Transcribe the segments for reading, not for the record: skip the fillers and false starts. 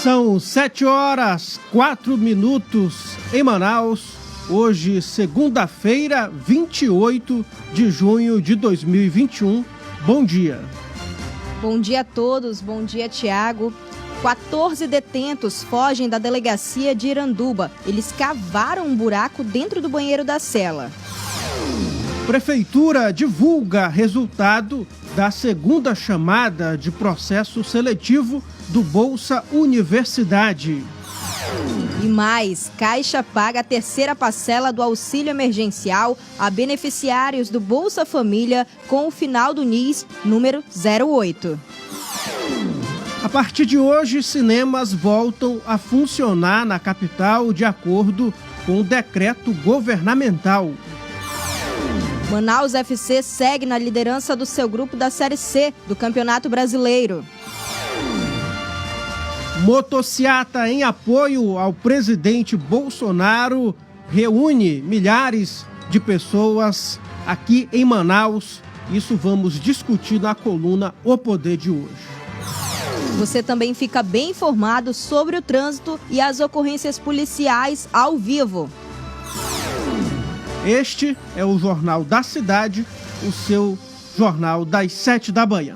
São 7h04 em Manaus. Hoje, segunda-feira, 28 de junho de 2021. Bom dia. Bom dia a todos. Bom dia, Tiago. 14 detentos fogem da delegacia de Iranduba. Eles cavaram um buraco dentro do banheiro da cela. Prefeitura divulga resultado da segunda chamada de processo seletivo do Bolsa Universidade. E mais, Caixa paga a terceira parcela do auxílio emergencial a beneficiários do Bolsa Família com o final do NIS número 08. A partir de hoje, cinemas voltam a funcionar na capital de acordo com o decreto governamental. Manaus FC segue na liderança do seu grupo da Série C do Campeonato Brasileiro. Motociata em apoio ao presidente Bolsonaro reúne milhares de pessoas aqui em Manaus. Isso vamos discutir na coluna O Poder de hoje. Você também fica bem informado sobre o trânsito e as ocorrências policiais ao vivo. Este é o Jornal da Cidade, o seu jornal das 7 da manhã.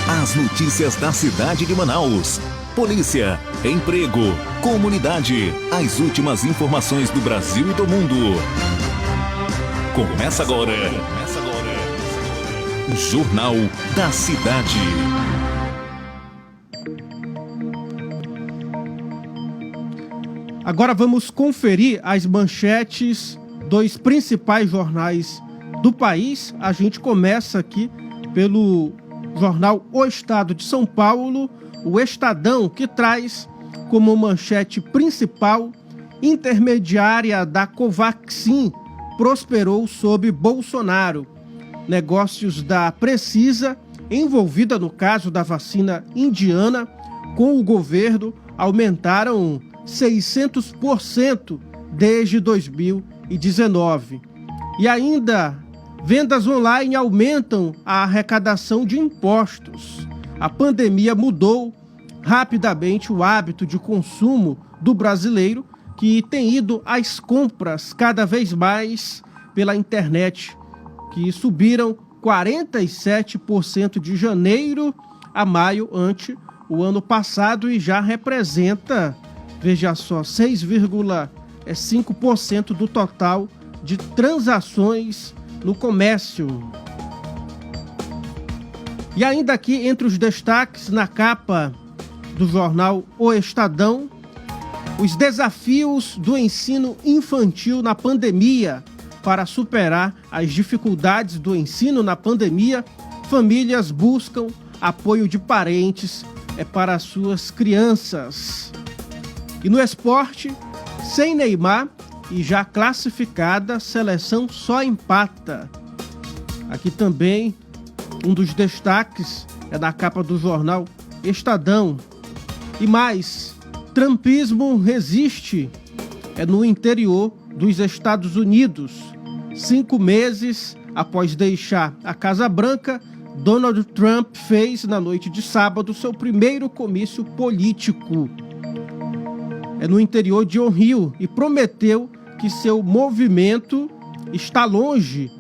As notícias da cidade de Manaus. Polícia, emprego, comunidade. As últimas informações do Brasil e do mundo. Começa agora. Jornal da Cidade. Agora vamos conferir as manchetes dos principais jornais do país. A gente começa aqui pelo jornal O Estado de São Paulo, o Estadão, que traz como manchete principal: intermediária da Covaxin prosperou sob Bolsonaro. Negócios da Precisa, envolvida no caso da vacina indiana, com o governo, aumentaram 600% desde 2019. E ainda, vendas online aumentam a arrecadação de impostos. A pandemia mudou rapidamente o hábito de consumo do brasileiro, que tem ido às compras cada vez mais pela internet, que subiram 47% de janeiro a maio ante o ano passado e já representa, veja só, 6,5% do total de transações no comércio. E ainda aqui entre os destaques na capa do jornal O Estadão, os desafios do ensino infantil na pandemia. Para superar as dificuldades do ensino na pandemia, famílias buscam apoio de parentes para suas crianças. E no esporte, sem Neymar e já classificada, seleção só empata. Aqui também um dos destaques é da capa do jornal Estadão. E mais, trumpismo resiste no interior dos Estados Unidos. 5 meses após deixar a Casa Branca, Donald Trump fez na noite de sábado seu primeiro comício político no interior de Ohio e prometeu que seu movimento está longe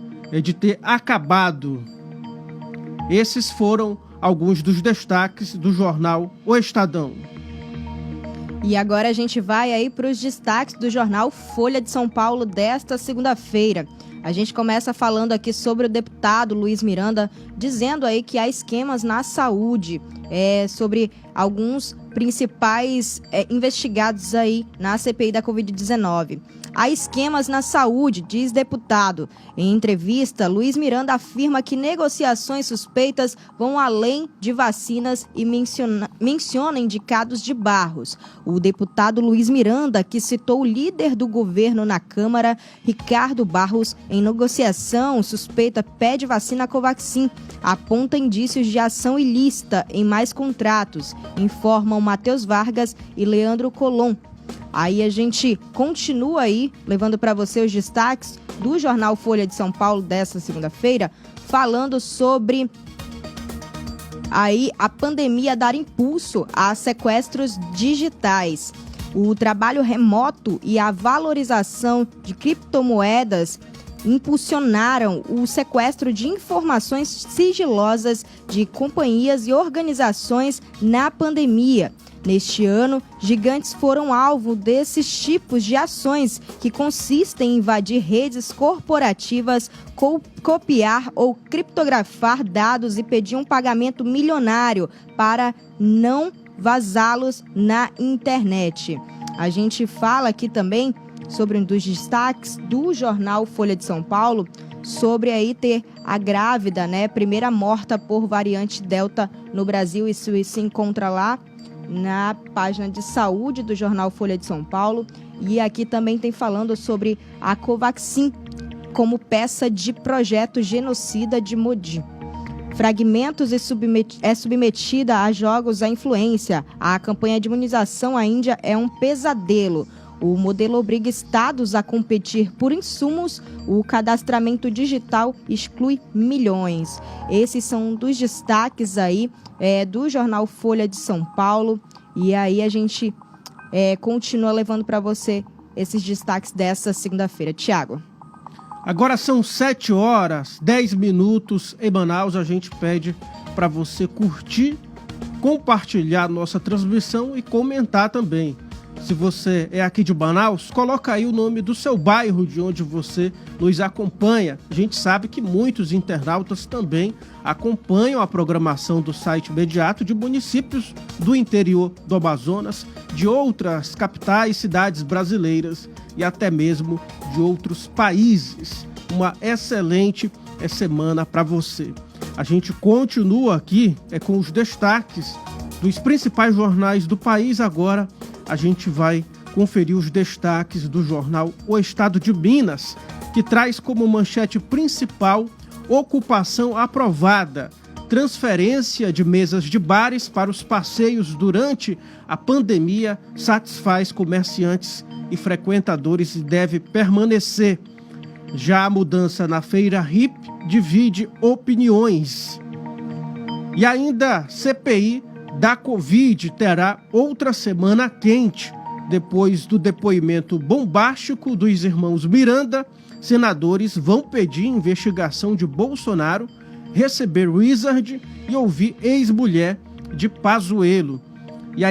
de ter acabado. Esses foram alguns dos destaques do jornal O Estadão. E agora a gente vai aí para os destaques do jornal Folha de São Paulo desta segunda-feira. A gente começa falando aqui sobre o deputado Luiz Miranda, dizendo aí que há esquemas na saúde, sobre alguns principais investigados aí na CPI da Covid-19. Há esquemas na saúde, diz deputado. Em entrevista, Luiz Miranda afirma que negociações suspeitas vão além de vacinas e menciona indicados de Barros. O deputado Luiz Miranda, que citou o líder do governo na Câmara, Ricardo Barros, em negociação suspeita pede vacina Covaxin, aponta indícios de ação ilícita em mais contratos, informam Matheus Vargas e Leandro Colom. Aí a gente continua aí, levando para você os destaques do jornal Folha de São Paulo desta segunda-feira, falando sobre aí a pandemia dar impulso a sequestros digitais. O trabalho remoto e a valorização de criptomoedas impulsionaram o sequestro de informações sigilosas de companhias e organizações na pandemia. Neste ano, gigantes foram alvo desses tipos de ações que consistem em invadir redes corporativas, copiar ou criptografar dados e pedir um pagamento milionário para não vazá-los na internet. A gente fala aqui também sobre um dos destaques do jornal Folha de São Paulo, sobre aí ter a grávida, né, primeira morta por variante Delta no Brasil. Isso se encontra lá na página de saúde do jornal Folha de São Paulo. E aqui também tem falando sobre a Covaxin como peça de projeto genocida de Modi. Fragmentos é submetida a jogos à influência. A campanha de imunização à Índia é um pesadelo. O modelo obriga estados a competir por insumos. O cadastramento digital exclui milhões. Esses são um dos destaques aí do jornal Folha de São Paulo. E aí a gente continua levando para você esses destaques dessa segunda-feira. Tiago. Agora são 7h10 em Manaus. A gente pede para você curtir, compartilhar nossa transmissão e comentar também. Se você é aqui de Manaus, coloca aí o nome do seu bairro de onde você nos acompanha. A gente sabe que muitos internautas também acompanham a programação do site imediato de municípios do interior do Amazonas, de outras capitais, cidades brasileiras e até mesmo de outros países. Uma excelente semana para você. A gente continua aqui com os destaques dos principais jornais do país. Agora a gente vai conferir os destaques do jornal O Estado de Minas, que traz como manchete principal: ocupação aprovada, transferência de mesas de bares para os passeios durante a pandemia satisfaz comerciantes e frequentadores e deve permanecer. Já a mudança na feira RIP divide opiniões. E ainda CPI da Covid terá outra semana quente. Depois do depoimento bombástico dos irmãos Miranda, senadores vão pedir investigação de Bolsonaro, receber Wizard e ouvir ex-mulher de Pazuello. E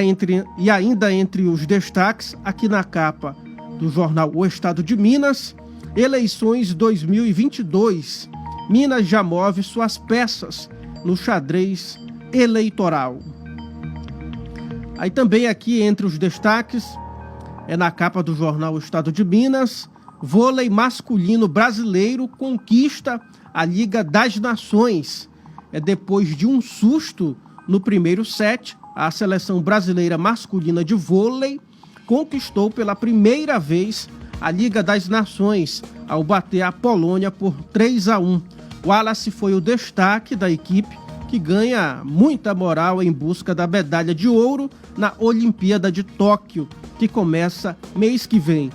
ainda entre os destaques, aqui na capa do jornal O Estado de Minas, eleições 2022. Minas já move suas peças no xadrez eleitoral. Aí também aqui entre os destaques, na capa do jornal O Estado de Minas, vôlei masculino brasileiro conquista a Liga das Nações. Depois de um susto no primeiro set, a seleção brasileira masculina de vôlei conquistou pela primeira vez a Liga das Nações, ao bater a Polônia por 3-1. O Wallace foi o destaque da equipe, que ganha muita moral em busca da medalha de ouro na Olimpíada de Tóquio, que começa mês que vem.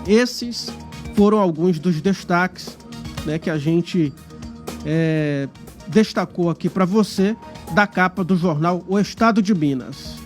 Esses foram alguns dos destaques, que a gente destacou aqui para você da capa do jornal O Estado de Minas.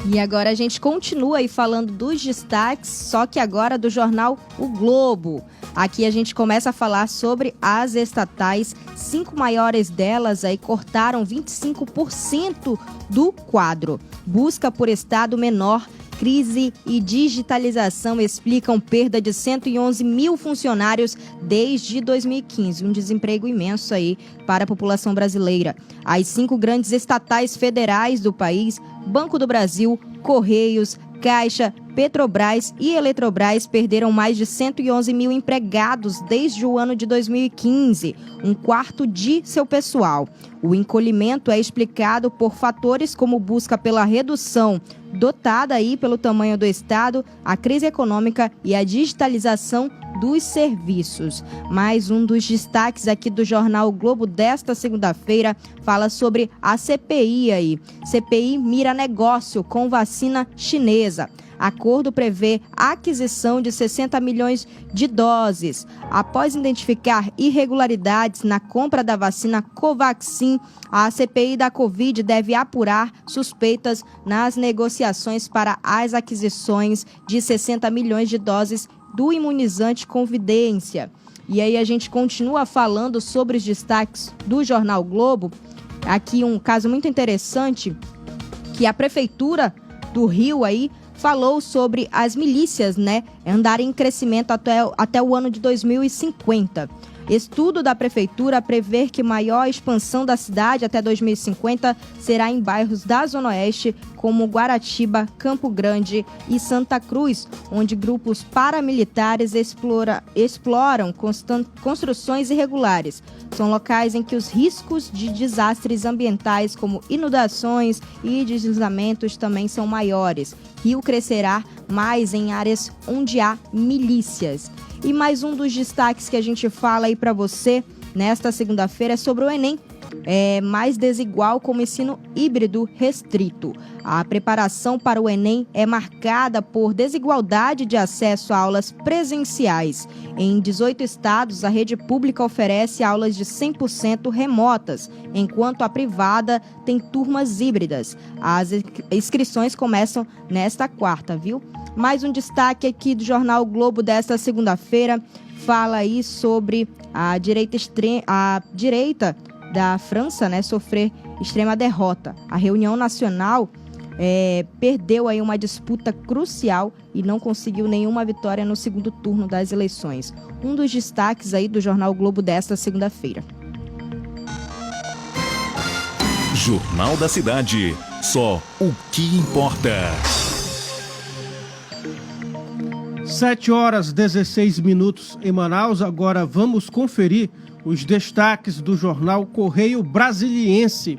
E agora a gente continua aí falando dos destaques, só que agora do jornal O Globo. Aqui a gente começa a falar sobre as estatais. 5 maiores delas aí cortaram 25% do quadro. Busca por estado menor, crise e digitalização explicam perda de 111 mil funcionários desde 2015. Um desemprego imenso aí para a população brasileira. As 5 grandes estatais federais do país, Banco do Brasil, Correios, Caixa, Petrobras e Eletrobras perderam mais de 111 mil empregados desde o ano de 2015, um quarto de seu pessoal. O encolhimento é explicado por fatores como busca pela redução dotada aí pelo tamanho do Estado, a crise econômica e a digitalização dos serviços. Mais um dos destaques aqui do jornal o Globo desta segunda-feira fala sobre a CPI aí. CPI mira negócio com vacina chinesa. Acordo prevê a aquisição de 60 milhões de doses. Após identificar irregularidades na compra da vacina Covaxin, a CPI da Covid deve apurar suspeitas nas negociações para as aquisições de 60 milhões de doses do imunizante Convidência. E aí a gente continua falando sobre os destaques do Jornal Globo. Aqui um caso muito interessante, que a Prefeitura do Rio aí falou sobre as milícias, né, andarem em crescimento até o ano de 2050. Estudo da Prefeitura prevê que maior expansão da cidade até 2050 será em bairros da Zona Oeste, como Guaratiba, Campo Grande e Santa Cruz, onde grupos paramilitares exploram construções irregulares. São locais em que os riscos de desastres ambientais, como inundações e deslizamentos, também são maiores. Rio crescerá mais em áreas onde há milícias. E mais um dos destaques que a gente fala aí para você nesta segunda-feira é sobre o Enem. Mais desigual como ensino híbrido restrito. A preparação para o Enem é marcada por desigualdade de acesso a aulas presenciais. Em 18 estados, a rede pública oferece aulas de 100% remotas, enquanto a privada tem turmas híbridas. As inscrições começam nesta quarta, viu? Mais um destaque aqui do Jornal Globo desta segunda-feira fala aí sobre a direita da França, né, sofrer extrema derrota. A reunião nacional perdeu aí uma disputa crucial e não conseguiu nenhuma vitória no segundo turno das eleições. Um dos destaques aí do Jornal Globo desta segunda-feira. Jornal da Cidade. Só o que importa. 7h16 em Manaus. Agora vamos conferir os destaques do jornal Correio Brasiliense,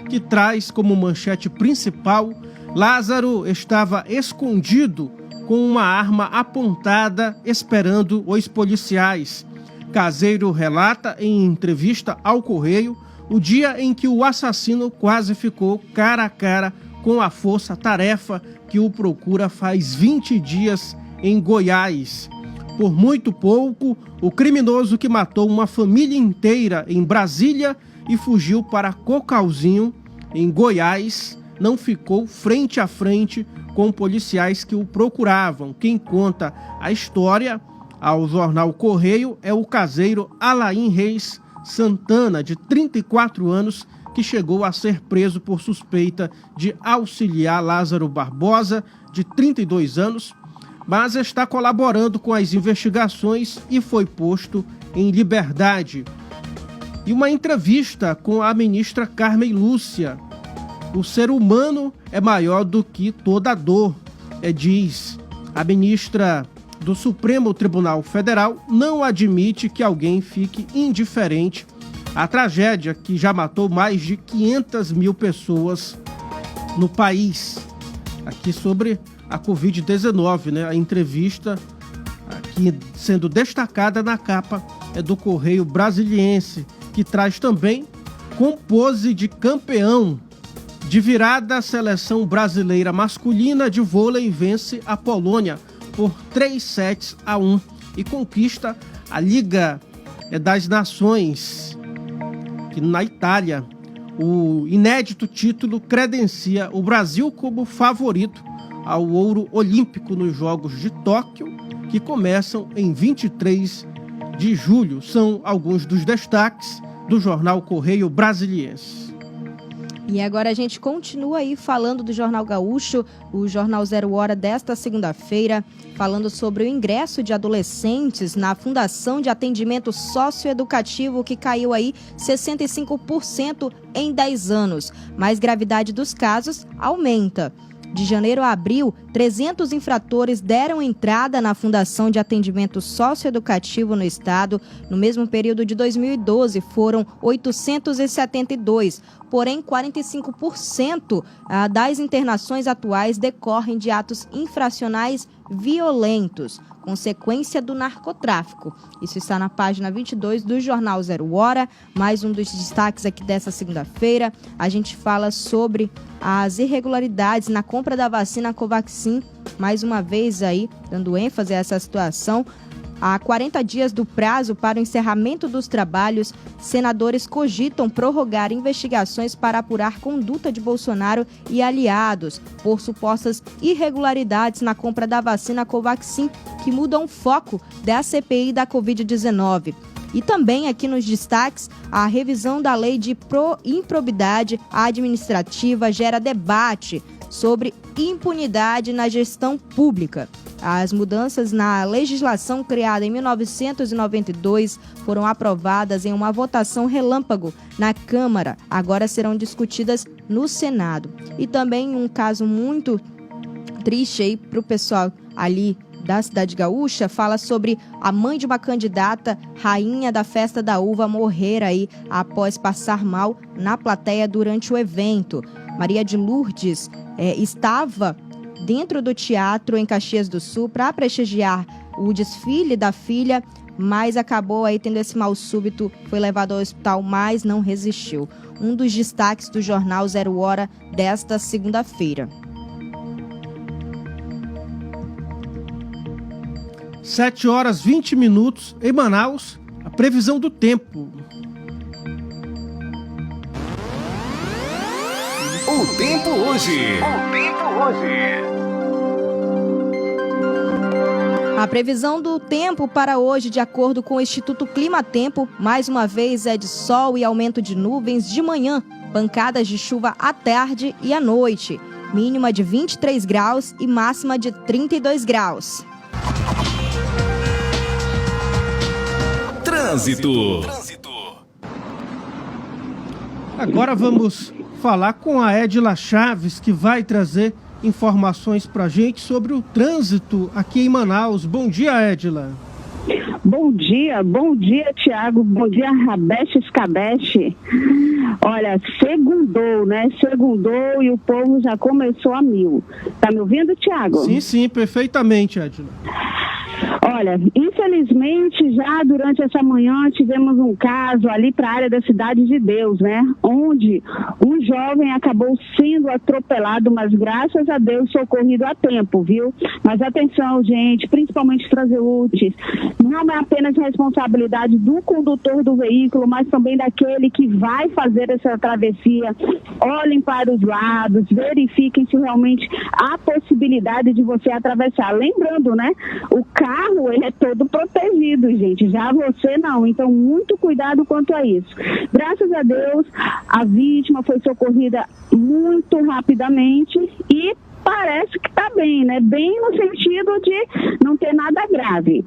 que traz como manchete principal: Lázaro estava escondido com uma arma apontada esperando os policiais. Caseiro relata em entrevista ao Correio o dia em que o assassino quase ficou cara a cara com a força-tarefa que o procura faz 20 dias em Goiás. Por muito pouco, o criminoso que matou uma família inteira em Brasília e fugiu para Cocalzinho, em Goiás, não ficou frente a frente com policiais que o procuravam. Quem conta a história ao jornal Correio é o caseiro Alain Reis Santana, de 34 anos, que chegou a ser preso por suspeita de auxiliar Lázaro Barbosa, de 32 anos, mas está colaborando com as investigações e foi posto em liberdade. E uma entrevista com a ministra Carmen Lúcia: o ser humano é maior do que toda dor, diz a ministra do Supremo Tribunal Federal. Não admite que alguém fique indiferente à tragédia que já matou mais de 500 mil pessoas no país. Aqui sobre a Covid-19, né? A entrevista aqui sendo destacada na capa é do Correio Brasiliense, que traz também com pose de campeão. De virada, a seleção brasileira masculina de vôlei vence a Polônia por 3-1 e conquista a Liga das Nações, que na Itália. O inédito título credencia o Brasil como favorito ao ouro olímpico nos Jogos de Tóquio, que começam em 23 de julho. São alguns dos destaques do jornal Correio Brasiliense. E agora a gente continua aí falando do Jornal Gaúcho, o Jornal 0 Hora desta segunda-feira, falando sobre o ingresso de adolescentes na Fundação de Atendimento Socioeducativo, que caiu aí 65% em 10 anos. Mas gravidade dos casos aumenta. De janeiro a abril, 300 infratores deram entrada na Fundação de Atendimento Socioeducativo no estado. No mesmo período de 2012, foram 872. porém 45% das internações atuais decorrem de atos infracionais violentos, consequência do narcotráfico. Isso está na página 22 do Jornal Zero Hora. Mais um dos destaques aqui dessa segunda-feira. A gente fala sobre as irregularidades na compra da vacina Covaxin. Mais uma vez aí, dando ênfase a essa situação. Há 40 dias do prazo para o encerramento dos trabalhos, senadores cogitam prorrogar investigações para apurar conduta de Bolsonaro e aliados por supostas irregularidades na compra da vacina Covaxin, que mudam o foco da CPI da Covid-19. E também aqui nos destaques, a revisão da lei de improbidade administrativa gera debate sobre impunidade na gestão pública. As mudanças na legislação criada em 1992 foram aprovadas em uma votação relâmpago na Câmara. Agora serão discutidas no Senado. E também um caso muito triste aí para o pessoal ali da Cidade Gaúcha, fala sobre a mãe de uma candidata, rainha da Festa da Uva, morrer aí após passar mal na plateia durante o evento. Maria de Lourdes estava dentro do teatro em Caxias do Sul para prestigiar o desfile da filha, mas acabou aí tendo esse mal súbito, foi levado ao hospital, mas não resistiu. Um dos destaques do Jornal Zero Hora desta segunda-feira. 7h20 em Manaus, a previsão do tempo. O tempo hoje. A previsão do tempo para hoje, de acordo com o Instituto Climatempo, mais uma vez é de sol e aumento de nuvens de manhã, pancadas de chuva à tarde e à noite, mínima de 23 graus e máxima de 32 graus. Trânsito. Agora vamos falar com a Edila Chaves, que vai trazer informações para a gente sobre o trânsito aqui em Manaus. Bom dia, Edila. Bom dia, Tiago, bom dia, Rabeste Escabeste. Olha, segundou, né? Segundou e o povo já começou a mil. Tá me ouvindo, Tiago? Sim, perfeitamente, Edila. Olha, infelizmente já durante essa manhã tivemos um caso ali para a área da Cidade de Deus, né? Onde um jovem acabou sendo atropelado, mas graças a Deus socorrido a tempo, viu? Mas atenção, gente, principalmente os transeuntes, não é apenas responsabilidade do condutor do veículo, mas também daquele que vai fazer essa travessia. Olhem para os lados, verifiquem se realmente há possibilidade de você atravessar. Lembrando, né? O carro, ele é todo protegido, gente, já você não, então muito cuidado quanto a isso. Graças a Deus, a vítima foi socorrida muito rapidamente e parece que está bem, né? Bem no sentido de não ter nada grave.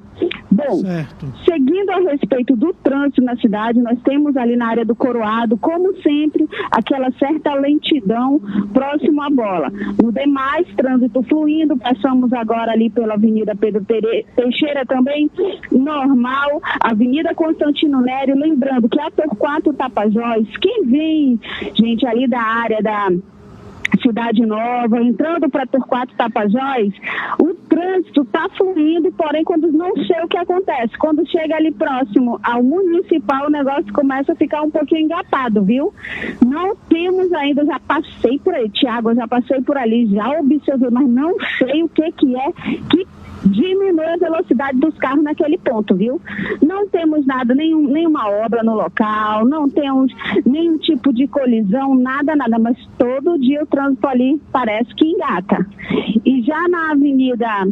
Bom, certo. Seguindo a respeito do trânsito na cidade, nós temos ali na área do Coroado, como sempre, aquela certa lentidão próximo à bola. No demais, trânsito fluindo, passamos agora ali pela Avenida Pedro Teixeira também, normal, Avenida Constantino Nério, lembrando que a Torquato Tapajós, quem vem, gente, ali da área da Cidade Nova, entrando para Torquato Tapajós, o trânsito está fluindo, porém, quando não sei o que acontece, quando chega ali próximo ao municipal, o negócio começa a ficar um pouquinho engatado, viu? Não temos ainda, já passei por aí, Tiago, já passei por ali, já observei, mas não sei o que é que diminui a velocidade dos carros naquele ponto, viu? Não temos nada, nenhuma obra no local, não temos nenhum tipo de colisão, nada, mas todo dia o trânsito ali parece que engata. E já na Avenida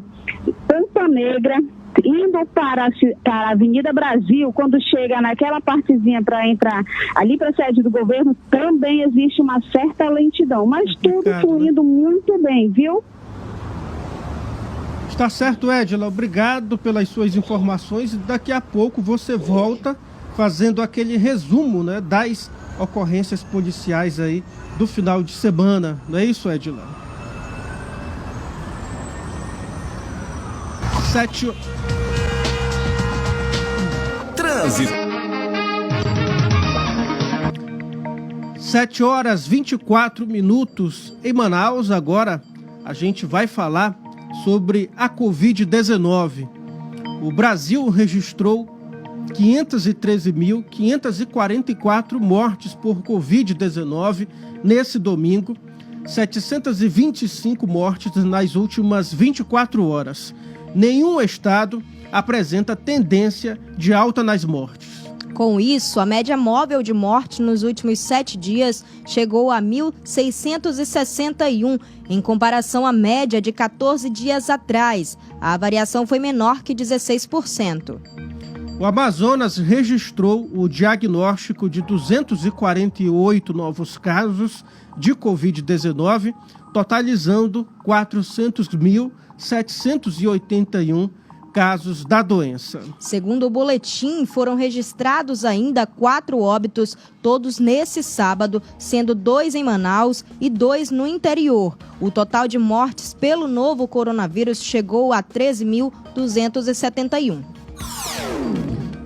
Pampa Negra, indo para a Avenida Brasil, quando chega naquela partezinha para entrar ali para a sede do governo, também existe uma certa lentidão, mas tudo fluindo muito bem, viu? Tá certo, Edila, obrigado pelas suas informações. Daqui a pouco você volta fazendo aquele resumo, né, das ocorrências policiais aí do final de semana. Não é isso, Edila? 7... 7h24 em Manaus. Agora a gente vai falar sobre a Covid-19. O Brasil registrou 513.544 mortes por Covid-19 nesse domingo, 725 mortes nas últimas 24 horas. Nenhum estado apresenta tendência de alta nas mortes. Com isso, a média móvel de morte nos últimos 7 dias chegou a 1.661, em comparação à média de 14 dias atrás. A variação foi menor que 16%. O Amazonas registrou o diagnóstico de 248 novos casos de Covid-19, totalizando 400.781 casos da doença. Segundo o boletim, foram registrados ainda 4 óbitos, todos nesse sábado, sendo 2 em Manaus e 2 no interior. O total de mortes pelo novo coronavírus chegou a 13.271.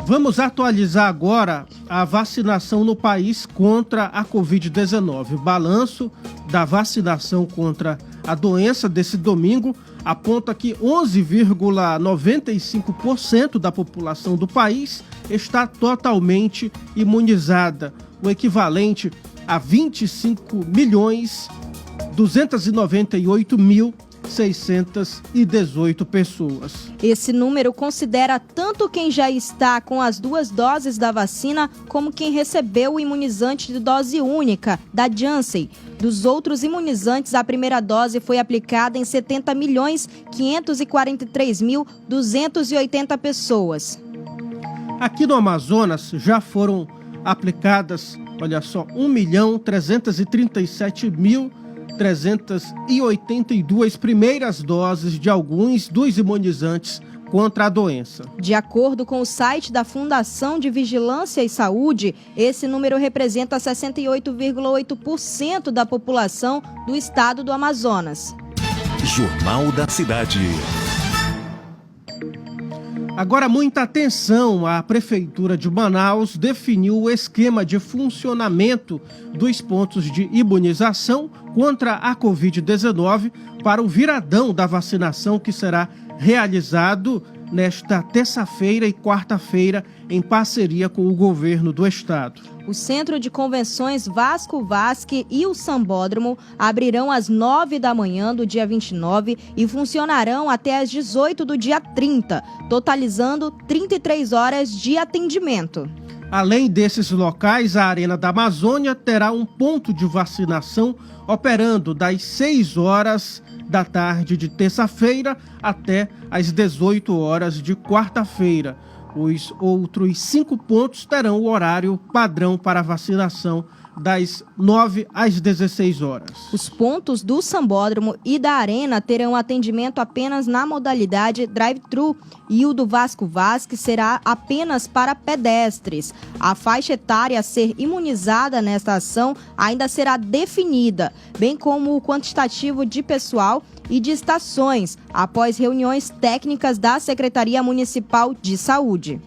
Vamos atualizar agora a vacinação no país contra a Covid-19. O balanço da vacinação contra a doença desse domingo aponta que 11,95% da população do país está totalmente imunizada, o equivalente a 25.298.618 pessoas. Esse número considera tanto quem já está com as 2 doses da vacina, como quem recebeu o imunizante de dose única, da Janssen. Dos outros imunizantes, a primeira dose foi aplicada em 70.543.280 pessoas. Aqui no Amazonas já foram aplicadas, olha só, 1.337.382 primeiras doses de alguns dos imunizantes contra a doença. De acordo com o site da Fundação de Vigilância e Saúde, esse número representa 68,8% da população do estado do Amazonas. Jornal da Cidade. Agora, muita atenção, a Prefeitura de Manaus definiu o esquema de funcionamento dos pontos de imunização contra a Covid-19 para o viradão da vacinação que será realizado nesta terça-feira e quarta-feira em parceria com o governo do estado. O Centro de Convenções Vasco Vasque e o Sambódromo abrirão às 9 da manhã do dia 29 e funcionarão até às 18 do dia 30, totalizando 33 horas de atendimento. Além desses locais, a Arena da Amazônia terá um ponto de vacinação operando das 6 horas da tarde de terça-feira até às 18 horas de quarta-feira. Os outros 5 pontos terão o horário padrão para vacinação das 9 às 16 horas. Os pontos do Sambódromo e da Arena terão atendimento apenas na modalidade drive-thru e o do Vasco Vasque será apenas para pedestres. A faixa etária a ser imunizada nesta ação ainda será definida, bem como o quantitativo de pessoal e de estações, após reuniões técnicas da Secretaria Municipal de Saúde.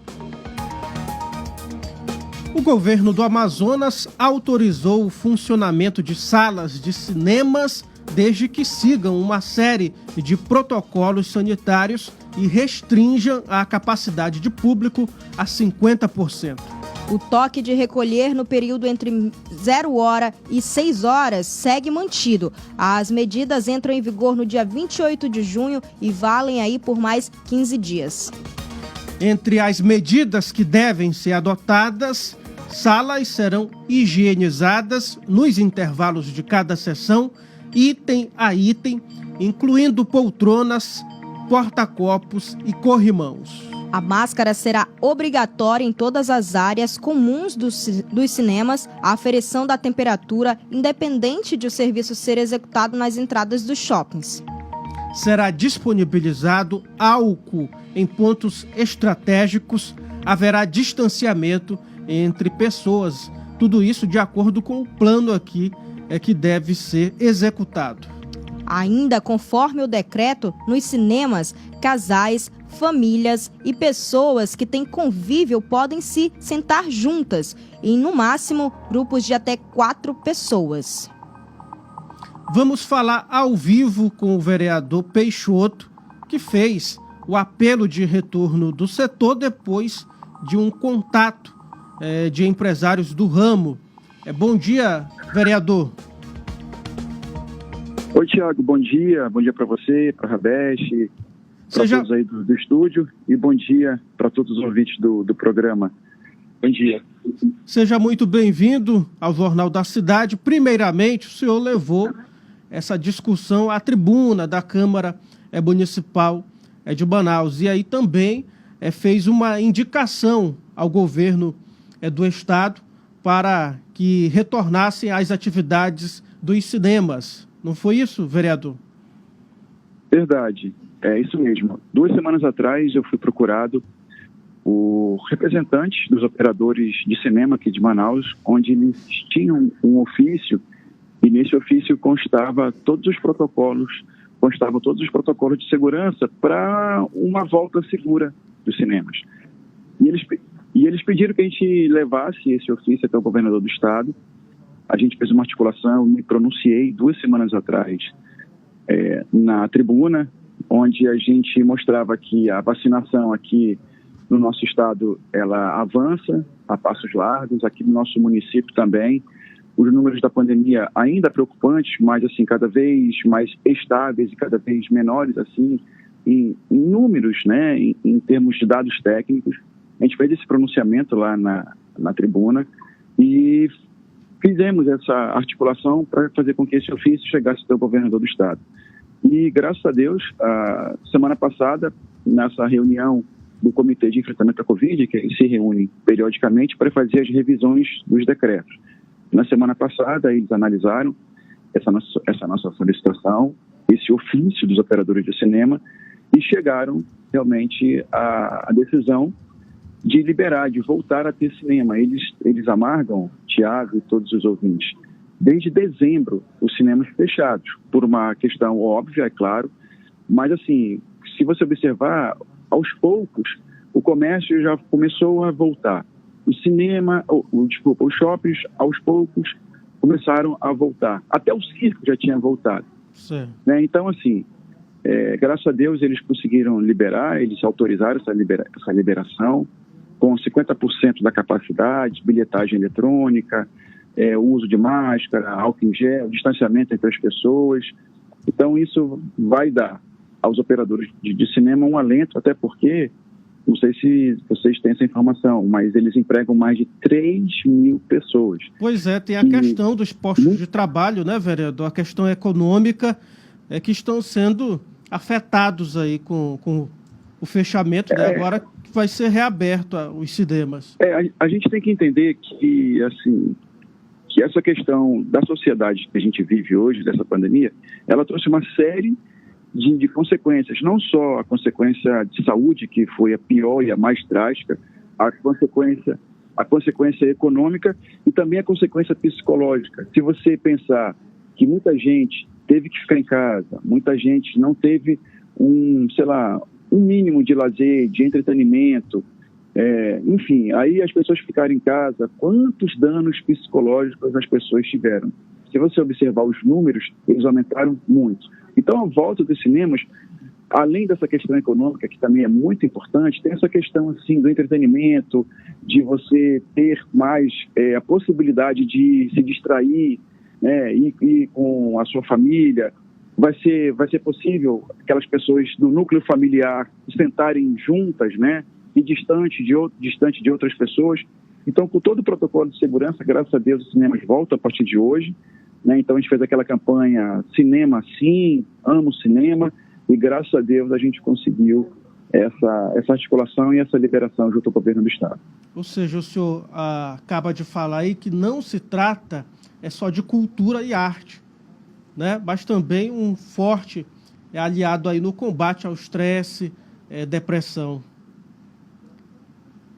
O governo do Amazonas autorizou o funcionamento de salas de cinemas desde que sigam uma série de protocolos sanitários e restringam a capacidade de público a 50%. O toque de recolher no período entre 0 hora e 6 horas segue mantido. As medidas entram em vigor no dia 28 de junho e valem aí por mais 15 dias. Entre as medidas que devem ser adotadas, salas serão higienizadas nos intervalos de cada sessão, item a item, incluindo poltronas, porta-copos e corrimãos. A máscara será obrigatória em todas as áreas comuns dos cinemas, a aferição da temperatura, independente de o serviço ser executado nas entradas dos shoppings. Será disponibilizado álcool em pontos estratégicos, haverá distanciamento entre pessoas, tudo isso de acordo com o plano aqui que deve ser executado. Ainda conforme o decreto, nos cinemas, casais, famílias e pessoas que têm convívio podem se sentar juntas, em no máximo grupos de até 4 pessoas. Vamos falar ao vivo com o vereador Peixoto, que fez o apelo de retorno do setor depois de um contato de empresários do ramo. Bom dia, vereador. Oi, Tiago, bom dia para você, para a Rabeste, para todos aí do estúdio e bom dia para todos os ouvintes do programa. Bom dia. Seja muito bem-vindo ao Jornal da Cidade. Primeiramente, o senhor levou essa discussão à tribuna da Câmara Municipal de Manaus e aí também fez uma indicação ao governo do estado para que retornassem às atividades dos cinemas. Não foi isso, vereador? Verdade, é isso mesmo. 2 semanas atrás eu fui procurado por representantes dos operadores de cinema aqui de Manaus, onde eles tinham um ofício e nesse ofício constavam todos os protocolos de segurança para uma volta segura dos cinemas. E eles pediram que a gente levasse esse ofício até o governador do estado. A gente fez uma articulação, me pronunciei 2 semanas atrás na tribuna, onde a gente mostrava que a vacinação aqui no nosso estado, ela avança a passos largos, aqui no nosso município também. Os números da pandemia ainda preocupantes, mas assim, cada vez mais estáveis e cada vez menores assim, em números, né, em termos de dados técnicos. A gente fez esse pronunciamento lá na tribuna e fizemos essa articulação para fazer com que esse ofício chegasse até o governador do estado. E, graças a Deus, a semana passada, nessa reunião do Comitê de Enfrentamento à Covid, que se reúne periodicamente para fazer as revisões dos decretos. Na semana passada, eles analisaram essa nossa solicitação, esse ofício dos operadores de cinema, e chegaram realmente à decisão de liberar, de voltar a ter cinema. Eles amargam, Tiago e todos os ouvintes, desde dezembro os cinemas fechados, por uma questão óbvia, é claro, mas assim, se você observar, aos poucos o comércio já começou a voltar. O cinema, os shoppings, aos poucos começaram a voltar. Até o circo já tinha voltado. Né? Então, assim, graças a Deus eles conseguiram liberar, eles autorizaram essa liberação, com 50% da capacidade, bilhetagem eletrônica, o uso de máscara, álcool em gel, distanciamento entre as pessoas. Então, isso vai dar aos operadores de cinema um alento, até porque, não sei se vocês têm essa informação, mas eles empregam mais de 3.000 pessoas. Pois é, tem a questão dos postos de trabalho, né, vereador? A questão econômica que estão sendo afetados aí com o fechamento, né? Agora que vai ser reaberto os cinemas. A gente tem que entender que, assim, que essa questão da sociedade que a gente vive hoje, dessa pandemia, ela trouxe uma série de consequências, não só a consequência de saúde, que foi a pior e a mais drástica, a consequência econômica e também a consequência psicológica. Se você pensar que muita gente teve que ficar em casa, muita gente não teve um mínimo de lazer, de entretenimento, enfim, aí as pessoas ficaram em casa, quantos danos psicológicos as pessoas tiveram? Se você observar os números, eles aumentaram muito. Então, a volta dos cinemas, além dessa questão econômica, que também é muito importante, tem essa questão assim, do entretenimento, de você ter mais a possibilidade de se distrair, né, e com a sua família. Vai ser possível aquelas pessoas do núcleo familiar sentarem juntas, né, e distante de outras pessoas. Então, com todo o protocolo de segurança, graças a Deus, os cinemas voltam a partir de hoje. Né? Então, a gente fez aquela campanha Cinema Sim, Amo Cinema, e graças a Deus a gente conseguiu essa articulação e essa liberação junto ao governo do estado. Ou seja, o senhor acaba de falar aí que não se trata só de cultura e arte, né? Mas também um forte aliado aí no combate ao estresse, depressão.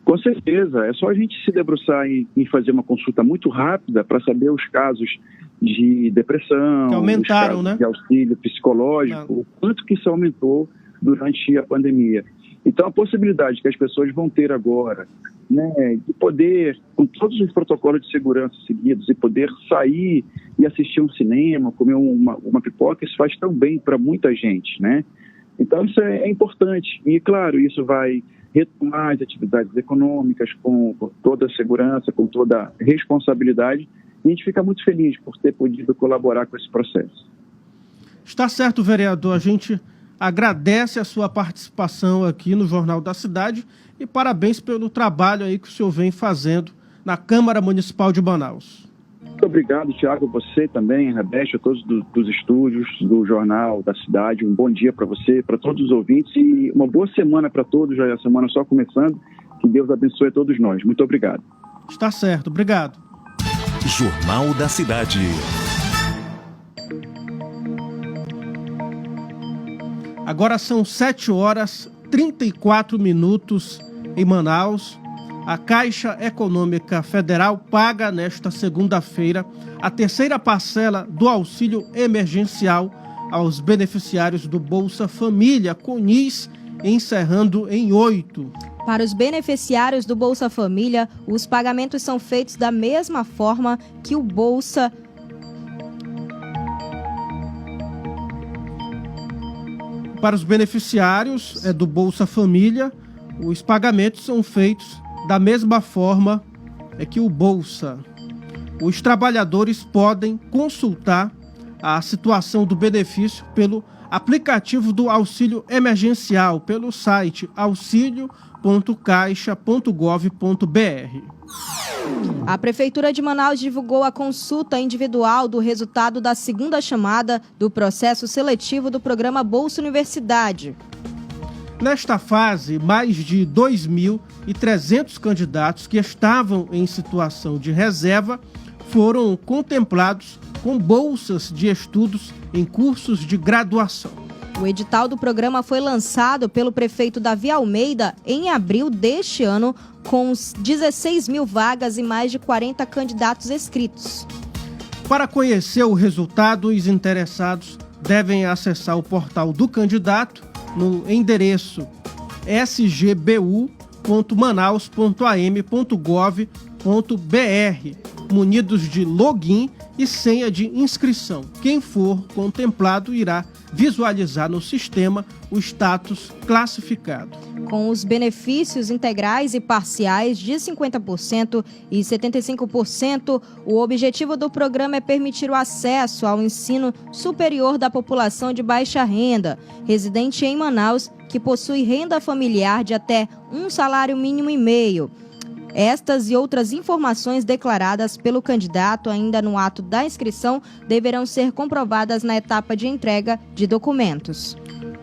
Com certeza, é só a gente se debruçar em fazer uma consulta muito rápida para saber os casos de depressão, que aumentaram, né? De auxílio psicológico, o quanto que isso aumentou durante a pandemia. Então, a possibilidade que as pessoas vão ter agora, né, de poder, com todos os protocolos de segurança seguidos, e poder sair e assistir um cinema, comer uma pipoca, isso faz tão bem para muita gente, né? Então, isso é importante. E, claro, isso vai retomar as atividades econômicas com toda a segurança, com toda a responsabilidade. E a gente fica muito feliz por ter podido colaborar com esse processo. Está certo, vereador. A gente agradece a sua participação aqui no Jornal da Cidade e parabéns pelo trabalho aí que o senhor vem fazendo na Câmara Municipal de Manaus. Muito obrigado, Tiago, você também, Rebeste, a todos dos estúdios do Jornal da Cidade. Um bom dia para você, para todos os ouvintes e uma boa semana para todos, já é a semana só começando. Que Deus abençoe a todos nós. Muito obrigado. Está certo, obrigado. Jornal da Cidade. Agora são 7h34 em Manaus. A Caixa Econômica Federal paga nesta segunda-feira a terceira parcela do auxílio emergencial aos beneficiários do Bolsa Família, CONIS, encerrando em 8. Para os beneficiários do Bolsa Família, os pagamentos são feitos da mesma forma que o Bolsa. Para os beneficiários do Bolsa Família, os pagamentos são feitos da mesma forma que o Bolsa. Os trabalhadores podem consultar a situação do benefício pelo aplicativo do auxílio emergencial, pelo site auxilio.caixa.gov.br. A Prefeitura de Manaus divulgou a consulta individual do resultado da segunda chamada do processo seletivo do programa Bolsa Universidade. Nesta fase, mais de 2.300 candidatos que estavam em situação de reserva foram contemplados com bolsas de estudos em cursos de graduação. O edital do programa foi lançado pelo prefeito Davi Almeida em abril deste ano, com 16 mil vagas e mais de 40 candidatos inscritos. Para conhecer o resultado, os interessados devem acessar o portal do candidato no endereço sgbu.manaus.am.gov.br, munidos de login e senha de inscrição. Quem for contemplado irá visualizar no sistema o status classificado. Com os benefícios integrais e parciais de 50% e 75%, o objetivo do programa é permitir o acesso ao ensino superior da população de baixa renda, residente em Manaus, que possui renda familiar de até um salário mínimo e meio. Estas e outras informações declaradas pelo candidato ainda no ato da inscrição deverão ser comprovadas na etapa de entrega de documentos.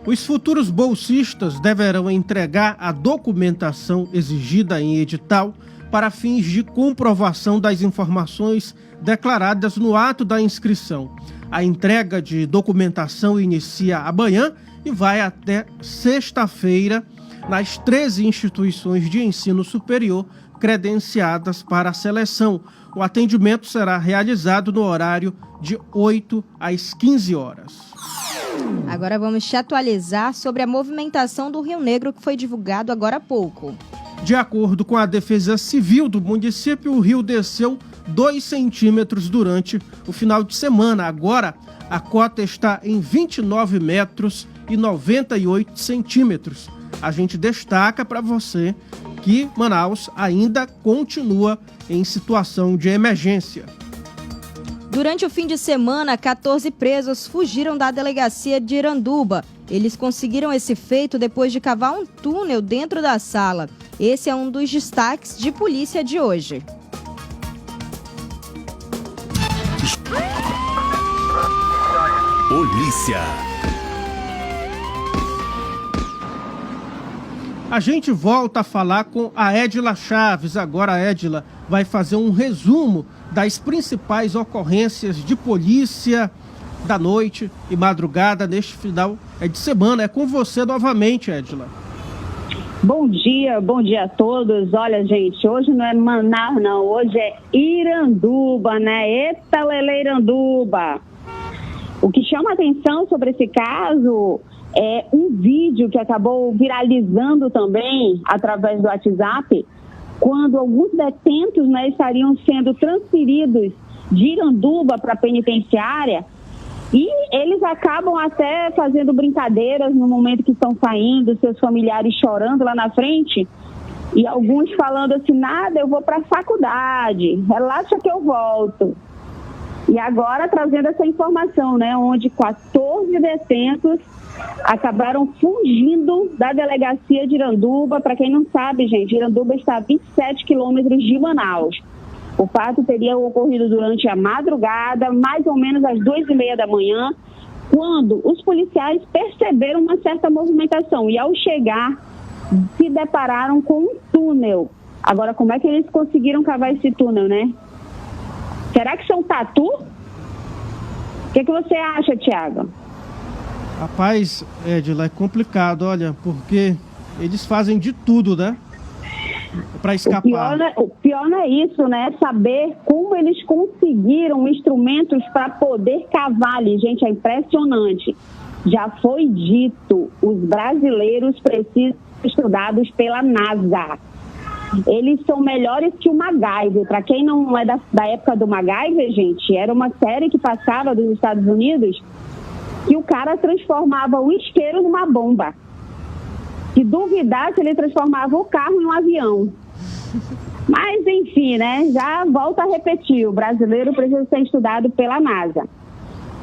Os futuros bolsistas deverão entregar a documentação exigida em edital para fins de comprovação das informações declaradas no ato da inscrição. A entrega de documentação inicia amanhã e vai até sexta-feira nas 13 instituições de ensino superior credenciadas para a seleção. O atendimento será realizado no horário de 8 às 15 horas. Agora vamos te atualizar sobre a movimentação do Rio Negro, que foi divulgado agora há pouco. De acordo com a Defesa Civil do município, o rio desceu 2 centímetros durante o final de semana. Agora, a cota está em 29 metros e 98 centímetros. A gente destaca para você que Manaus ainda continua em situação de emergência. Durante o fim de semana, 14 presos fugiram da delegacia de Iranduba. Eles conseguiram esse feito depois de cavar um túnel dentro da sala. Esse é um dos destaques de polícia de hoje. Polícia. A gente volta a falar com a Edila Chaves. Agora a Edila vai fazer um resumo das principais ocorrências de polícia da noite e madrugada neste final de semana. É com você novamente, Edila. Bom dia a todos. Olha, gente, hoje não é Manaus, não. Hoje é Iranduba, né? Eita, Lele Iranduba. O que chama a atenção sobre esse caso é um vídeo que acabou viralizando também através do WhatsApp, quando alguns detentos, né, estariam sendo transferidos de Iranduba para a penitenciária. E eles acabam até fazendo brincadeiras no momento que estão saindo, seus familiares chorando lá na frente. E alguns falando assim, nada, eu vou para a faculdade, relaxa que eu volto. E agora trazendo essa informação, né, onde 14 detentos acabaram fugindo da delegacia de Iranduba. Para quem não sabe, gente, Iranduba está a 27 quilômetros de Manaus. O fato teria ocorrido durante a madrugada, mais ou menos às 2h30 da manhã, quando os policiais perceberam uma certa movimentação e, ao chegar, se depararam com um túnel. Agora, como é que eles conseguiram cavar esse túnel, né? Será que são tatu? O que você acha, Thiago? Rapaz, Edila, é complicado, olha, porque eles fazem de tudo, né? Para escapar. O pior não é isso, né? Saber como eles conseguiram instrumentos para poder cavar ali. Gente, é impressionante. Já foi dito, os brasileiros precisam ser estudados pela NASA. Eles são melhores que o MacGyver. Para quem não é da época do MacGyver, gente, era uma série que passava dos Estados Unidos que o cara transformava o isqueiro numa bomba. Se duvidasse, ele transformava o carro em um avião. Mas, enfim, né? Já volta a repetir, o brasileiro precisa ser estudado pela NASA.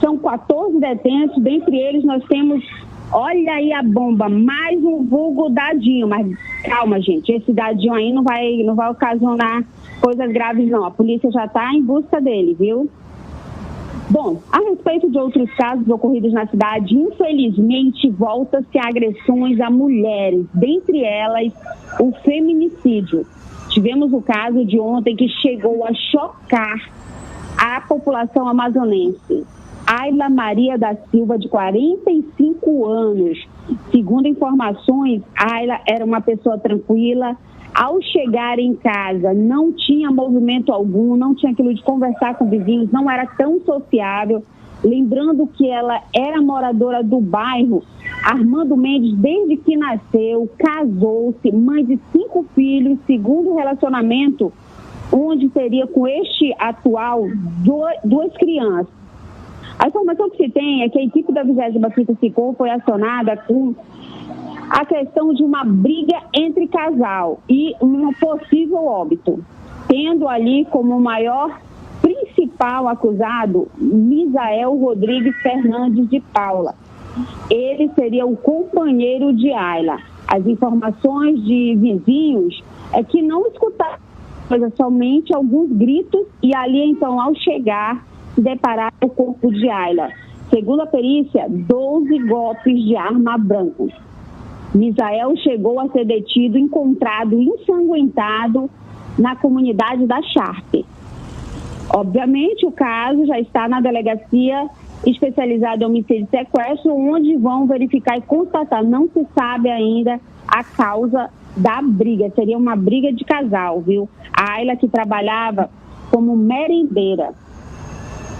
São 14 detentos, dentre eles nós temos, olha aí a bomba, mais um vulgo Dadinho. Mas calma, gente, esse Dadinho aí não vai ocasionar coisas graves, não. A polícia já está em busca dele, viu? Bom, a respeito de outros casos ocorridos na cidade, infelizmente volta-se a agressões a mulheres, dentre elas o feminicídio. Tivemos o caso de ontem que chegou a chocar a população amazonense. Ayla Maria da Silva, de 45 anos. Segundo informações, Ayla era uma pessoa tranquila. Ao chegar em casa, não tinha movimento algum, não tinha aquilo de conversar com vizinhos, não era tão sociável. Lembrando que ela era moradora do bairro Armando Mendes desde que nasceu, casou-se, mãe de 5 filhos, segundo relacionamento, onde teria com este atual 2 crianças. A informação que se tem é que a equipe da 25ª SICOM foi acionada com a questão de uma briga entre casal e um possível óbito, tendo ali como maior principal acusado Misael Rodrigues Fernandes de Paula. Ele seria o companheiro de Ayla. As informações de vizinhos é que não escutaram somente alguns gritos e ali então, ao chegar, se depararam com o corpo de Ayla. Segundo a perícia, 12 golpes de arma branca. Misael chegou a ser detido, encontrado ensanguentado na comunidade da Sharp. Obviamente, o caso já está na delegacia especializada em homicídio e sequestro, onde vão verificar e constatar. Não se sabe ainda a causa da briga. Seria uma briga de casal, viu? A Ayla, que trabalhava como merendeira.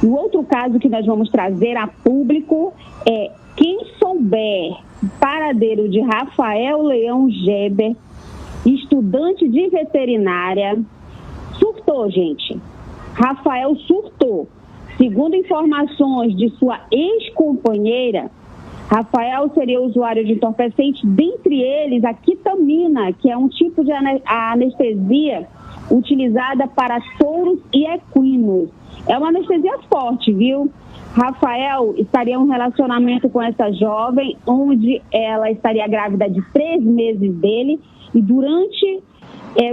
O outro caso que nós vamos trazer a público é: quem souber paradeiro de Rafael Leão Geber, estudante de veterinária, surtou, gente. Rafael surtou. Segundo informações de sua ex-companheira, Rafael seria usuário de entorpecente, dentre eles a quitamina, que é um tipo de anestesia utilizada para touros e equinos. É uma anestesia forte, viu? Rafael estaria em um relacionamento com essa jovem, onde ela estaria grávida de 3 meses dele, e durante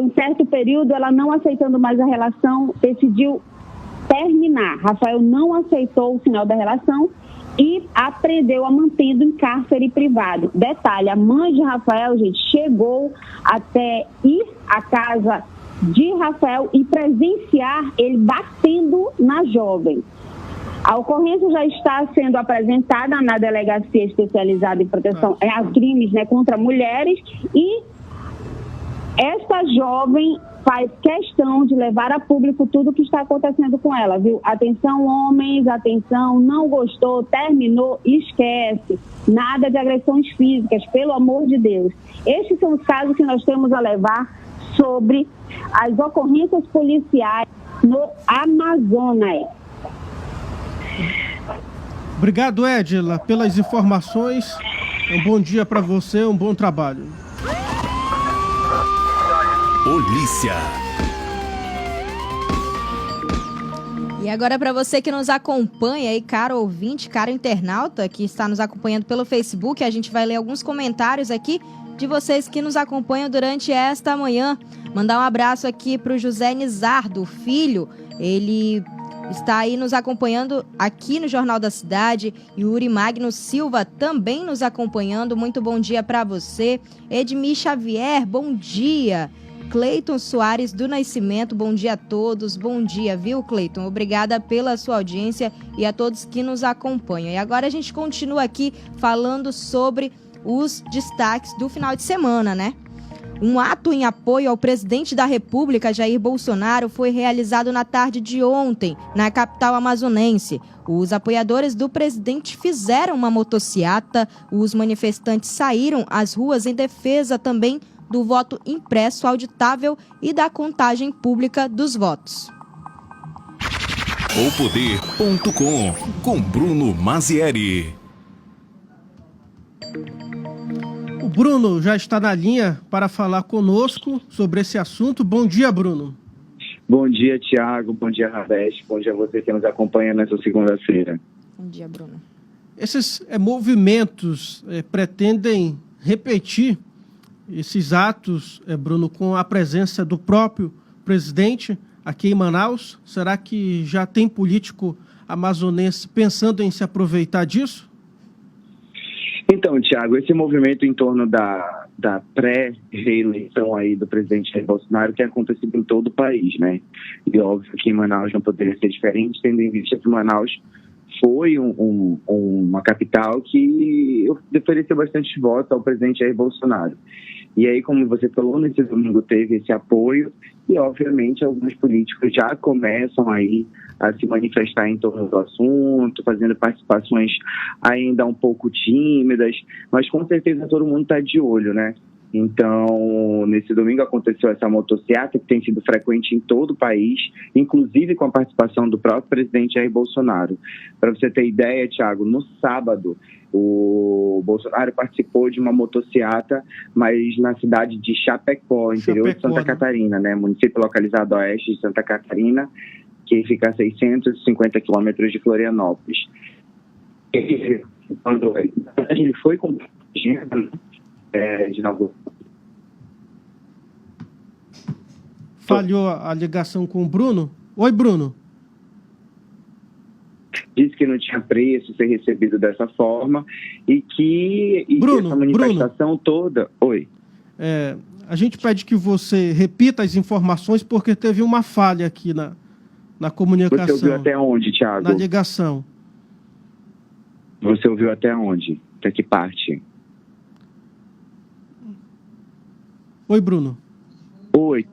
um certo período, ela não aceitando mais a relação, decidiu terminar. Rafael não aceitou o final da relação e aprendeu a mantendo em cárcere privado. Detalhe, a mãe de Rafael, gente, chegou até ir à casa de Rafael e presenciar ele batendo na jovem. A ocorrência já está sendo apresentada na Delegacia Especializada em Proteção a Crimes, contra Mulheres, e Esta jovem faz questão de levar a público tudo o que está acontecendo com ela, viu? Atenção, homens, atenção, não gostou, terminou, esquece. Nada de agressões físicas, pelo amor de Deus. Estes são os casos que nós temos a levar sobre as ocorrências policiais no Amazonas. Obrigado, Edila, pelas informações. Um bom dia para você, um bom trabalho. Polícia. E agora, para você que nos acompanha aí, caro ouvinte, caro internauta que está nos acompanhando pelo Facebook, a gente vai ler alguns comentários aqui de vocês que nos acompanham durante esta manhã. Mandar um abraço aqui para o José Nizardo, filho. Ele está aí nos acompanhando aqui no Jornal da Cidade. E o Uri Magno Silva também nos acompanhando. Muito bom dia para você. Edmir Xavier, bom dia. Cleiton Soares do Nascimento, bom dia a todos. Bom dia, viu, Cleiton? Obrigada pela sua audiência e a todos que nos acompanham. E agora a gente continua aqui falando sobre os destaques do final de semana, né? Um ato em apoio ao presidente da República, Jair Bolsonaro, foi realizado na tarde de ontem, na capital amazonense. Os apoiadores do presidente fizeram uma motociata, os manifestantes saíram às ruas em defesa também do voto impresso auditável e da contagem pública dos votos. Opoder.com com Bruno Mazieri. O Bruno já está na linha para falar conosco sobre esse assunto. Bom dia, Bruno. Bom dia, Tiago. Bom dia, Rabeste. Bom dia a você que nos acompanha nessa segunda-feira. Bom dia, Bruno. Esses movimentos pretendem repetir esses atos, Bruno, com a presença do próprio presidente aqui em Manaus? Será que já tem político amazonense pensando em se aproveitar disso? Então, Tiago, esse movimento em torno da pré-reeleição aí do presidente Jair Bolsonaro tem acontecido em todo o país, né? E óbvio que em Manaus não poderia ser diferente, tendo em vista que Manaus foi uma capital que ofereceu bastante votos ao presidente Jair Bolsonaro. E aí, como você falou, nesse domingo teve esse apoio e, obviamente, alguns políticos já começam aí a se manifestar em torno do assunto, fazendo participações ainda um pouco tímidas, mas com certeza todo mundo está de olho, né? Então, nesse domingo aconteceu essa motociata que tem sido frequente em todo o país, inclusive com a participação do próprio presidente Jair Bolsonaro. Para você ter ideia, Thiago, no sábado, o Bolsonaro participou de uma motociata, mas na cidade de Chapecó, interior de Santa Catarina, né? Município localizado a oeste de Santa Catarina, que fica a 650 quilômetros de Florianópolis. Quando ele foi com de novo. Falhou a ligação com o Bruno? Oi, Bruno. Disse que não tinha preço ser recebido dessa forma e que Bruno, essa manifestação toda... Oi. A gente pede que você repita as informações porque teve uma falha aqui na comunicação. Você ouviu até onde, Thiago? Na ligação. Você ouviu até onde? Até que parte? Oi, Bruno. Oi.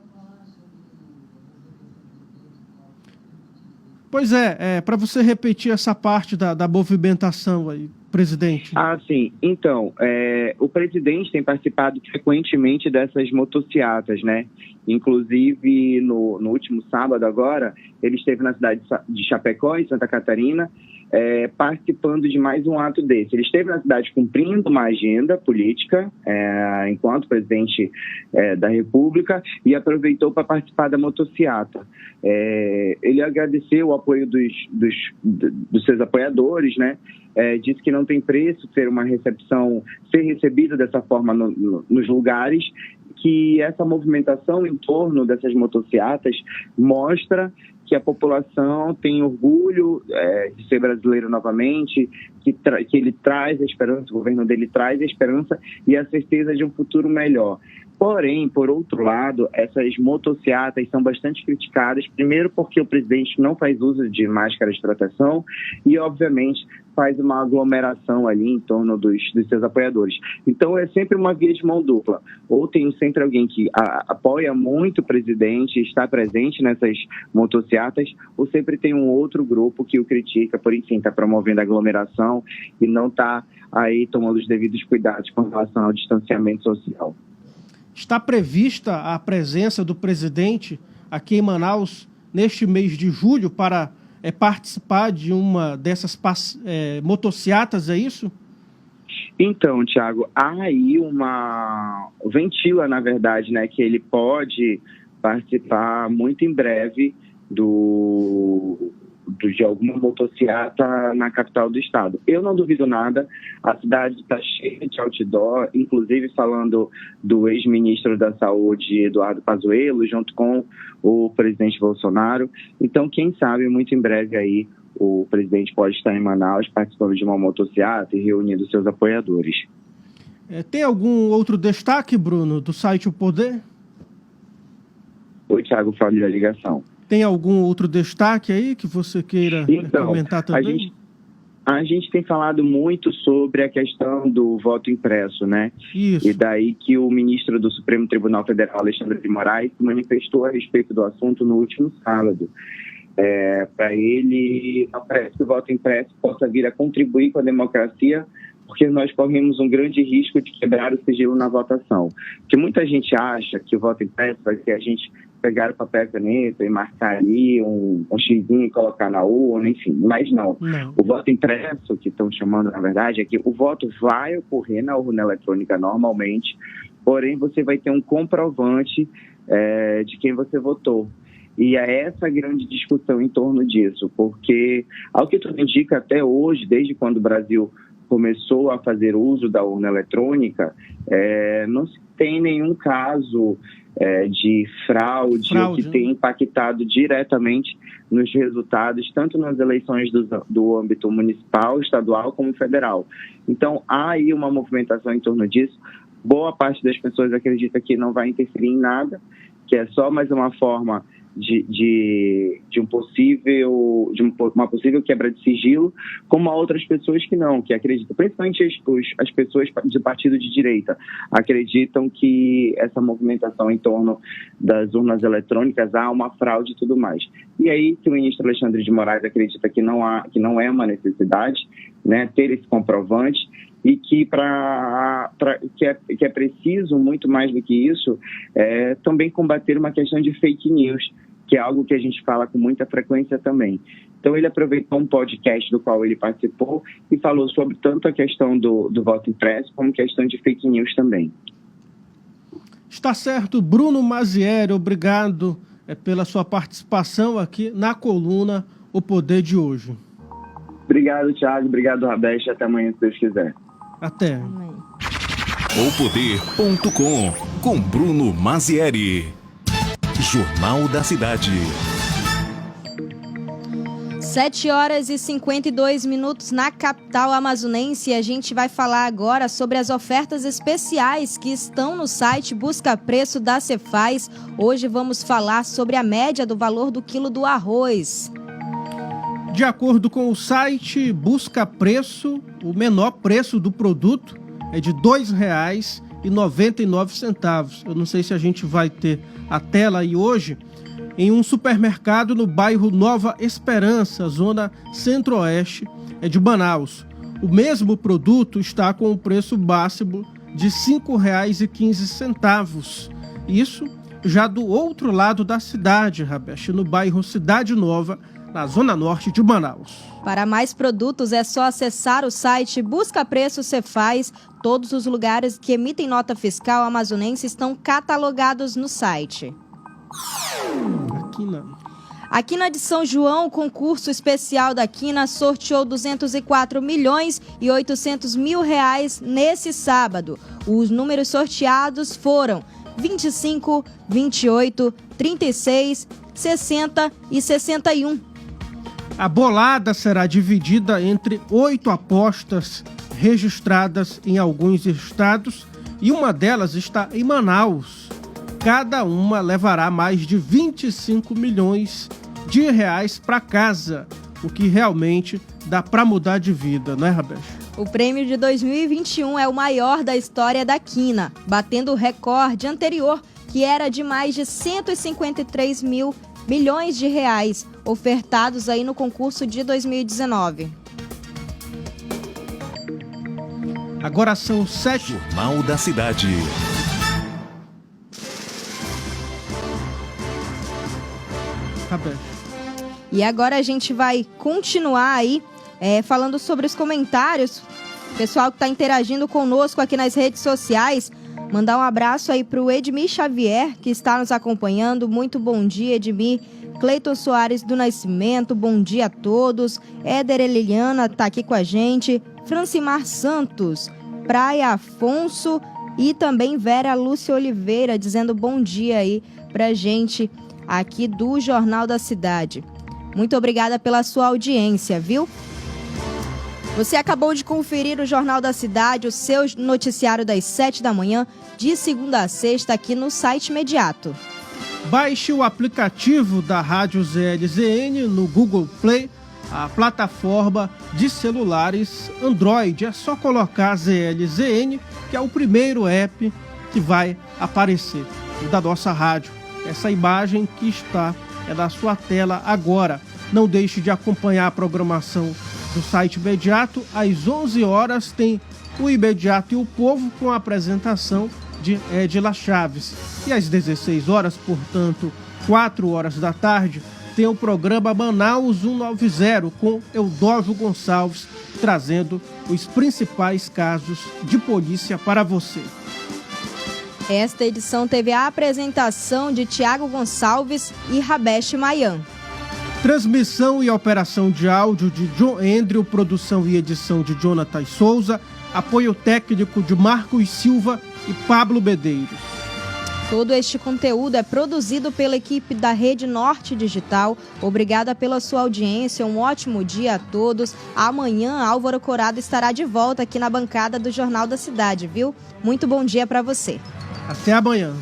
Pois para você repetir essa parte da movimentação aí, presidente. Ah, sim. Então, o presidente tem participado frequentemente dessas motociatas, né? Inclusive, no último sábado agora, ele esteve na cidade de Chapecó, em Santa Catarina, participando de mais um ato desse. Ele esteve na cidade cumprindo uma agenda política, enquanto presidente da República, e aproveitou para participar da motociata. Ele agradeceu o apoio dos seus apoiadores, né? Disse que não tem preço ser recebido dessa forma nos lugares, que essa movimentação em torno dessas motociatas mostra que a população tem orgulho de ser brasileiro novamente, que ele traz a esperança, o governo dele traz a esperança e a certeza de um futuro melhor. Porém, por outro lado, essas motocicletas são bastante criticadas, primeiro porque o presidente não faz uso de máscara de proteção e, obviamente, faz uma aglomeração ali em torno dos seus apoiadores. Então, é sempre uma via de mão dupla. Ou tem sempre alguém que apoia muito o presidente, está presente nessas motocicletas, ou sempre tem um outro grupo que o critica por, enfim, estar promovendo a aglomeração e não está aí tomando os devidos cuidados com relação ao distanciamento social. Está prevista a presença do presidente aqui em Manaus neste mês de julho para participar de uma dessas motocicletas, é isso? Então, Thiago, há aí ventila, na verdade, né, que ele pode participar muito em breve de alguma motocicleta na capital do estado. Eu não duvido nada, a cidade está cheia de outdoor, inclusive falando do ex-ministro da Saúde, Eduardo Pazuello, junto com o presidente Bolsonaro. Então, quem sabe, muito em breve aí, o presidente pode estar em Manaus participando de uma motocicleta e reunindo seus apoiadores. Tem algum outro destaque, Bruno, do site O Poder? Oi, Thiago, falei da ligação. Tem algum outro destaque aí que você queira comentar também? A gente tem falado muito sobre a questão do voto impresso, né? Isso. E daí que o ministro do Supremo Tribunal Federal, Alexandre de Moraes, se manifestou a respeito do assunto no último sábado. Para ele, não parece que o voto impresso possa vir a contribuir com a democracia, porque nós corremos um grande risco de quebrar o sigilo na votação. Porque muita gente acha que o voto impresso vai ser a gente pegar o papel e caneta e marcar ali um xizinho e colocar na urna, enfim, mas não. O voto impresso, que estão chamando, na verdade, é que o voto vai ocorrer na urna eletrônica normalmente, porém você vai ter um comprovante de quem você votou. E é essa grande discussão em torno disso, porque, ao que tudo indica, até hoje, desde quando o Brasil começou a fazer uso da urna eletrônica, não se tem nenhum caso de fraude que tenha impactado diretamente nos resultados, tanto nas eleições do âmbito municipal, estadual, como federal. Então, há aí uma movimentação em torno disso. Boa parte das pessoas acredita que não vai interferir em nada, que é só mais uma forma de uma possível quebra de sigilo, como há outras pessoas que não, que acreditam, principalmente as pessoas de partido de direita, acreditam que essa movimentação em torno das urnas eletrônicas há uma fraude e tudo mais. E aí que o ministro Alexandre de Moraes acredita que não é uma necessidade, né, ter esse comprovante, e que é preciso, muito mais do que isso, também combater uma questão de fake news, que é algo que a gente fala com muita frequência também. Então, ele aproveitou um podcast do qual ele participou e falou sobre tanto a questão do voto impresso, como questão de fake news também. Está certo. Bruno Mazieri, obrigado pela sua participação aqui na coluna O Poder de hoje. Obrigado, Thiago. Obrigado, Rabeste. Até amanhã, se Deus quiser. Até. Opoder.com com Bruno Mazieri. Jornal da Cidade. 7h52 na capital amazonense. A gente vai falar agora sobre as ofertas especiais que estão no site Busca Preço da Cefaz. Hoje vamos falar sobre a média do valor do quilo do arroz. De acordo com o site Busca Preço, o menor preço do produto é de R$ 2,99. Eu não sei se a gente vai ter a tela aí hoje, em um supermercado no bairro Nova Esperança, zona centro-oeste de Manaus. O mesmo produto está com o preço máximo de R$ 5,15. Isso já do outro lado da cidade, Rabeste, no bairro Cidade Nova, na zona norte de Manaus. Para mais produtos é só acessar o site Busca Preço Cefaz. Todos os lugares que emitem nota fiscal amazonense estão catalogados no site. A Quina de São João, o concurso especial da Quina, sorteou R$ 204.800.000 nesse sábado. Os números sorteados foram 25, 28, 36, 60 e 61. A bolada será dividida entre 8 apostas registradas em alguns estados e uma delas está em Manaus. Cada uma levará mais de 25 milhões de reais para casa, o que realmente dá para mudar de vida, não é, Rabech? O prêmio de 2021 é o maior da história da Quina, batendo o recorde anterior, que era de mais de 153 milhões de reais, ofertados aí no concurso de 2019. Agora são 7. Jornal da Cidade. E agora a gente vai continuar aí falando sobre os comentários. Pessoal que está interagindo conosco aqui nas redes sociais. Mandar um abraço aí para o Edmir Xavier, que está nos acompanhando. Muito bom dia, Edmir. Cleiton Soares do Nascimento, bom dia a todos. Éder Eliana está aqui com a gente. Francimar Santos, Praia Afonso e também Vera Lúcia Oliveira dizendo bom dia aí pra gente aqui do Jornal da Cidade. Muito obrigada pela sua audiência, viu? Você acabou de conferir o Jornal da Cidade, o seu noticiário das 7 da manhã, de segunda a sexta, aqui no site Imediato. Baixe o aplicativo da Rádio ZLZN no Google Play, a plataforma de celulares Android. É só colocar ZLZN, que é o primeiro app que vai aparecer da nossa rádio. Essa imagem que está da sua tela agora. Não deixe de acompanhar a programação do site Imediato. Às 11 horas tem o Imediato e o Povo com a apresentação de Edila Chaves. E às 16 horas, portanto, 4 horas da tarde, tem o programa Manaus 190 com Eudógio Gonçalves, trazendo os principais casos de polícia para você. Esta edição teve a apresentação de Tiago Gonçalves e Rabech Mayan. Transmissão e operação de áudio de John Andrew, produção e edição de Jonathan Souza, apoio técnico de Marcos Silva e Pablo Medeiros. Todo este conteúdo é produzido pela equipe da Rede Norte Digital. Obrigada pela sua audiência, um ótimo dia a todos. Amanhã, Álvaro Corado estará de volta aqui na bancada do Jornal da Cidade, viu? Muito bom dia para você. Até amanhã.